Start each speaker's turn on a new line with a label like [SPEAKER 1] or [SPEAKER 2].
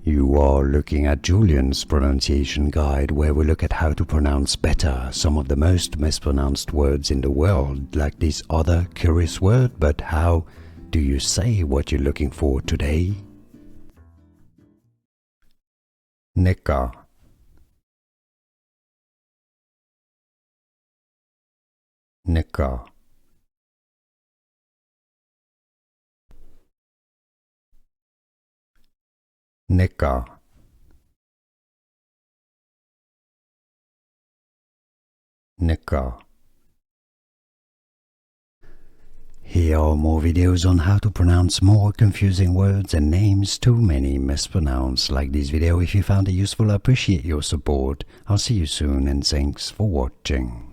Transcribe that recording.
[SPEAKER 1] You are looking at Julian's pronunciation guide, where we look at how to pronounce better some of the most mispronounced words in the world, like this other curious word. But how do you say what you're looking for today? Neka. Neka. Neka. Neka. Here are more videos on how to pronounce more confusing words and names too many mispronounced. Like this video if you found it useful. I appreciate your support. I'll see you soon and thanks for watching.